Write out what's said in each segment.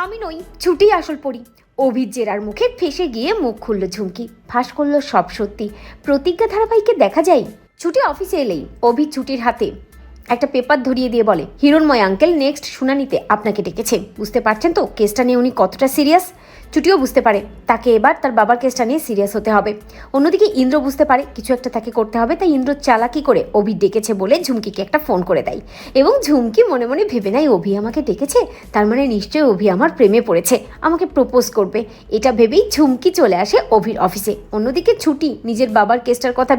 আমি নই, ছুটি আসল পড়ি। অভির জেরার মুখে ফেসে গিয়ে মুখ খুলল ঝুমকি, ফাঁস করলো সব সত্যি। প্রতিজ্ঞা ধারাবাহিকে দেখা যায় ছুটি অফিসে এলেই অভি ছুটির হাতে একটা পেপার ধরিয়ে দিয়ে বলে, হিরণময় আঙ্কেল নেক্সট শুনানিতে আপনাকে ডেকেছে। বুঝতে পারছেন তো কেসটা নিয়ে উনি কতটা সিরিয়াস। ছুটিও বুঝতে পারে তাকে এবার তার বাবার কেসটা নিয়ে সিরিয়াস হতে হবে। অন্যদিকে ইন্দ্র বুঝতে পারে কিছু একটা তাকে করতে হবে, তাই ইন্দ্র চালাকি করে অভি ডেকেছে বলে ঝুমকিকে একটা ফোন করে দেয়। এবং ঝুমকি মনে মনে ভেবে নেয় অভি আমাকে ডেকেছে, তার মানে নিশ্চয়ই অভি আমার প্রেমে পড়েছে, আমাকে প্রপোজ করবে। এটা ভেবেই ঝুমকি চলে আসে অভির অফিসে। অন্যদিকে ছুটি নিজের বাবার কেসটার কথা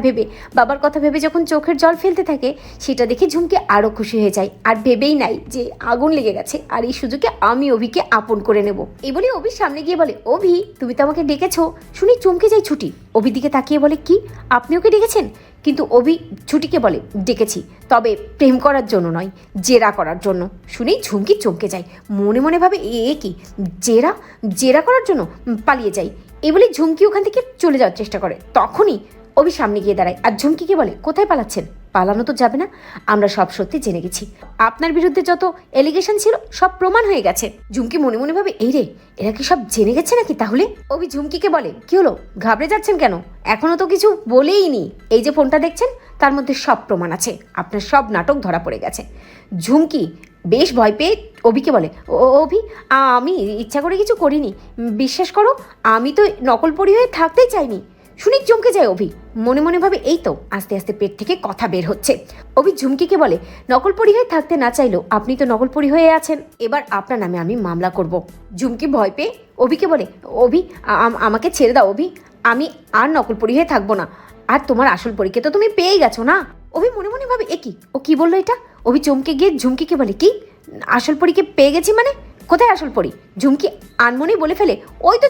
ভেবে যখন চোখের জল ফেলতে থাকে, সেটা দেখে ঝুমকি আরও খুশি হয়ে যায়। আর ভেবেই নাই যে আগুন লেগে গেছে, আর এই সুযোগে আমি অভিকে আপন করে নেব। এই বলে অভির সামনে গিয়ে বলে, অভি তুমি তো আমাকে ডেকেছো। শুনি চমকে যায় ছুটি, অভির দিকে তাকিয়ে বলে, কি আপনি ওকে ডেকেছেন? কিন্তু অভি ছুটিকে বলে, ডেকেছি, তবে প্রেম করার জন্য নয়, জেরা করার জন্য। শুনেই ঝুমকি চমকে যায়, মনে মনে ভাবে এ কি, জেরা করার জন্য? পালিয়ে যাই। এই বলে ঝুমকি ওখান থেকে চলে যাওয়ার চেষ্টা করে। তখনই অভি সামনে গিয়ে দাঁড়ায় আর ঝুমকিকে বলে, কোথায় পালাচ্ছেন? পালানো তো যাবে না, আমরা সব সত্যি জেনে গেছি। আপনার বিরুদ্ধে যত এলিগেশন ছিল সব প্রমাণ হয়ে গেছে। ঝুমকি মনে মনে ভাবে, এই রে, এরা কি সব জেনে গেছে নাকি তাহলে? অভি ঝুমকিকে বলে, কি হলো, ঘাবড়ে যাচ্ছেন কেন? এখনো তো কিছু বলেইনি। এই যে ফোনটা দেখছেন, তার মধ্যে সব প্রমাণ আছে, আপনার সব নাটক ধরা পড়ে গেছে। ঝুমকি বেশ ভয় পেয়ে অভিকে বলে, অভি আমি ইচ্ছা করে কিছু করিনি, বিশ্বাস করো, আমি তো নকল পরি হয়ে থাকতেই চাইনি। শুনি চমকে যায় অভি, মনে মনে ভাবে এই তো আস্তে আস্তে পেট থেকে কথা বের হচ্ছে। অভি ঝুমকিকে বলে, নকল পরি হয়ে থাকতে না চাইলেও আপনি তো নকল পরি হয়ে আছেন, এবার আপনার নামে আমি মামলা করব। ঝুমকি ভয় পেয়ে অভিকে বলে, অভি আমাকে ছেড়ে দাও অভি, আমি আর নকল পরি হয়ে থাকবো না। আর তোমার আসল পরীকে তো তুমি পেয়েই গেছো না। অভি মনে মনে ভাবে, এ কি, ও কি বললো এটা? অভি চমকে গিয়ে ঝুমকিকে বলে, কি আসল পরীকে পেয়ে গেছি মানে? কোথায় আসল পরি? ঝুমকি আনমনেই বলে ফেলে, ওই তো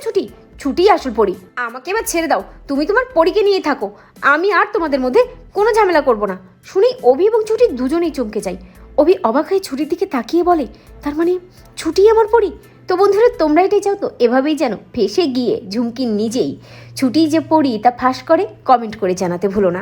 ছুটি আসল পরি। আমাকে এবার ছেড়ে দাও, তুমি তোমার পরীকে নিয়ে থাকো, আমি আর তোমাদের মধ্যে কোনো ঝামেলা করব না। শুনেই অভি এবং ছুটি দুজনেই চমকে যায়। অভি অবাক হয়ে ছুটির দিকে তাকিয়ে বলে, তার মানে ছুটি আমার পরি? তো বন্ধুরা, তোমরা এটাই চাও তো এভাবেই যেন ফেসে গিয়ে ঝুমকি নিজেই ছুটি যে পড়ি তা ফাঁস করে? কমেন্ট করে জানাতে ভুলো না।